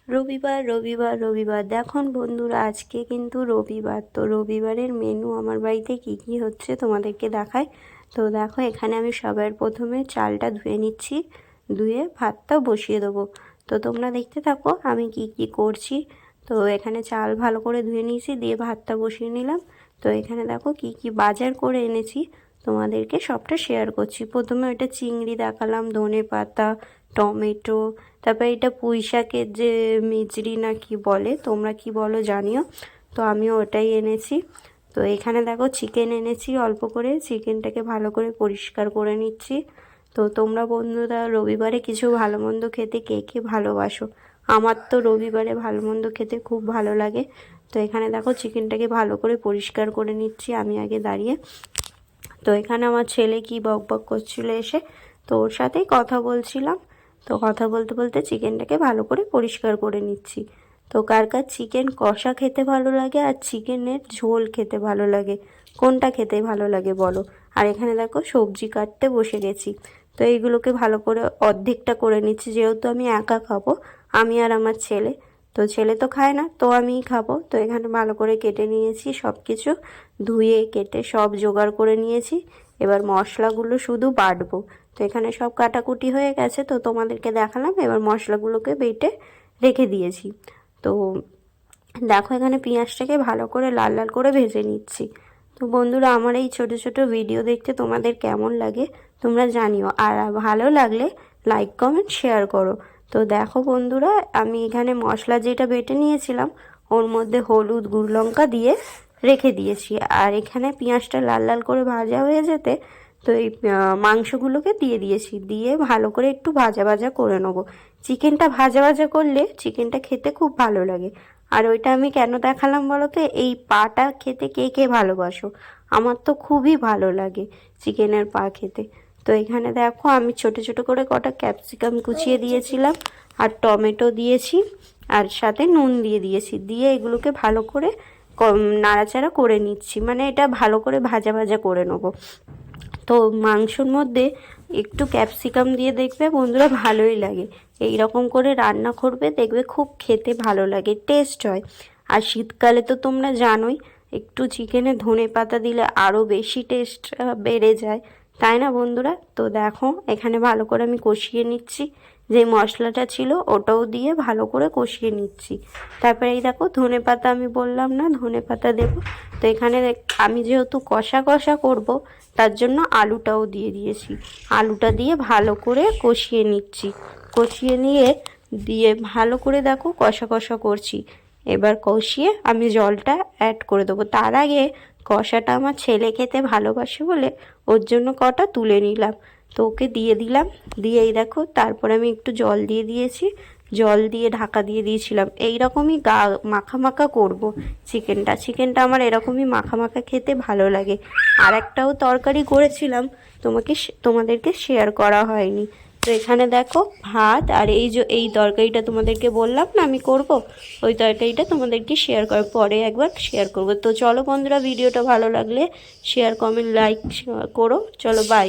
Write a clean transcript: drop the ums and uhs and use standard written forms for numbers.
রবিবার রবিবার রবিবার দেখুন বন্ধুরা, আজকে কিন্তু রবিবার। তো রবিবারের মেনু আমার বাড়িতে কি কি হচ্ছে তোমাদেরকে দেখাই। তো দেখো, এখানে আমি সবার প্রথমে চালটা ধুয়ে নিচ্ছি, ধুয়ে ভাতটা বসিয়ে দেবো। তো তোমরা দেখতে থাকো আমি কি কি করছি। তো এখানে চাল ভালো করে ধুয়ে নিয়েছি, দিয়ে ভাতটা বসিয়ে নিলাম। তো এখানে দেখো কি কি বাজার করে এনেছি, তোমাদেরকে সবটা শেয়ার করছি। প্রথমে ওইটা চিংড়ি দেখালাম, ধনে পাতা, টমেটো, তারপরে এটা পুঁই শাকের যে মিচড়ি না কি বলে, তোমরা কি বলো জানিও। তো আমিও ওটাই এনেছি। তো এখানে দেখো চিকেন এনেছি অল্প করে, চিকেনটাকে ভালো করে পরিষ্কার করে নিচ্ছি। তো তোমরা বন্ধুরা রবিবারে কিছু ভালো মন্দ খেতে কে কে ভালোবাসো? আমার তো রবিবারে ভালো মন্দ খেতে খুব ভালো লাগে। তো এখানে দেখো চিকেনটাকে ভালো করে পরিষ্কার করে নিচ্ছি আমি আগে দাঁড়িয়ে। তো এখানে আমার ছেলে কি বক বক করছিল এসে, তো ওর সাথেই কথা বলছিলাম। তো কথা বলতে বলতে চিকেনটাকে ভালো করে পরিষ্কার করে নিচ্ছি। তো কার কার চিকেন কষা খেতে ভালো লাগে আর চিকেনের ঝোল খেতে ভালো লাগে, কোনটা খেতে ভালো লাগে বলো। আর এখানে দেখো সবজি কাটতে বসে গেছি। তো এইগুলোকে ভালো করে অর্ধেকটা করে নিচ্ছি, যেহেতু আমি একা খাবো, আমি আর আমার ছেলে। তো ছেলে তো খায় না, তো আমিই খাবো। তো এখানে ভালো করে কেটে নিয়েছি সব কিছু, ধুয়ে কেটে সব জোগাড় করে নিয়েছি। এবার মশলাগুলো শুধু বাটবো। তো এখানে সব কাটাকুটি হয়ে গেছে, তো তোমাদেরকে দেখালাম। এবার মশলাগুলোকে বেটে রেখে দিয়েছি। তো দেখো এখানে পেঁয়াজটাকে ভালো করে লাল লাল করে ভেজে নিচ্ছি। তো বন্ধুরা, আমার এই ছোট ছোট ভিডিও দেখতে তোমাদের কেমন লাগে তোমরা জানিও, আর ভালো লাগলে লাইক কমেন্ট শেয়ার করো। তো দেখো বন্ধুরা, আমি এখানে মশলা যেটা বেটে নিয়েছিলাম ওর মধ্যে হলুদ, গুঁড়ো লঙ্কা দিয়ে রেখে দিয়েছি। আর এখানে পেঁয়াজটা লাল লাল করে ভাজা হয়ে যেতে, তো এই মাংসগুলোকে দিয়ে দিয়েছি, দিয়ে ভালো করে একটু ভাজা ভাজা করে নেবো। চিকেনটা ভাজা ভাজা করলে চিকেনটা খেতে খুব ভালো লাগে। আর ওইটা আমি কেন দেখালাম বলো তো, এই পাটা খেতে কে কে ভালোবাসো? আমার তো খুবই ভালো লাগে চিকেনের পা খেতে। তো এখানে দেখো আমি ছোট ছোট করে কটা ক্যাপসিকাম কুচিয়ে দিয়েছিলাম, আর টমেটো দিয়েছি, আর সাথে নুন দিয়ে দিয়েছি। দিয়ে এগুলোকে ভালো করে নাড়াচাড়া করে নিচ্ছি, মানে এটা ভালো করে ভাজা ভাজা করে নেবো। তো মাংসর মধ্যে একটু ক্যাপসিকাম দিয়ে দেখবে বন্ধুরা ভালোই লাগে। এই রকম করে রান্না করবে, দেখবে খুব খেতে ভালো লাগে, টেস্ট হয়। আর শীতকালে তো তোমরা জানোই, একটু চিকেনে ধনে পাতা দিলে আরও বেশি টেস্ট বেড়ে যায়, তাই না বন্ধুরা? তো দেখো এখানে ভালো করে আমি কষিয়ে নিচ্ছি, যে মশলাটা ছিল ওটাও দিয়ে ভালো করে কষিয়ে নিচ্ছি। তারপরে এই দেখো ধনে পাতা, আমি বললাম না ধনে পাতা দেবো। তো এখানে আমি যেহেতু কষা কষা করব, তার জন্য আলুটাও দিয়ে দিয়েছি। আলুটা দিয়ে ভালো করে কষিয়ে নিচ্ছি, কষিয়ে দিয়ে ভালো করে দেখো কষা কষা করছি। এবার কষিয়ে আমি জলটা অ্যাড করে দেবো। তার আগে কষাটা আমার ছেলে খেতে ভালোবাসে বলে ওর জন্য কটা তুলে নিলাম, তো ওকে দিয়ে দিলাম। দিয়েই দেখো তারপর আমি একটু জল দিয়ে দিয়েছি, জল দিয়ে ঢাকা দিয়ে দিয়েছিলাম। এই রকমই মাখা মাখা করব চিকেনটা আমার এরকমই মাখা মাখা খেতে ভালো লাগে। আর একটাও তরকারি করেছিলাম, তোমাদেরকে শেয়ার করা হয়নি। তো এখানে দেখো ভাত, আর এই তরকারিটা তোমাদেরকে বললাম না আমি করব, ওই তরকারিটা তোমাদেরকে শেয়ার করার পরে একবার শেয়ার করব। তো চলো বন্ধুরা, ভিডিওটা ভালো লাগলে শেয়ার, কমেন্ট, লাইক করো। চলো বাই।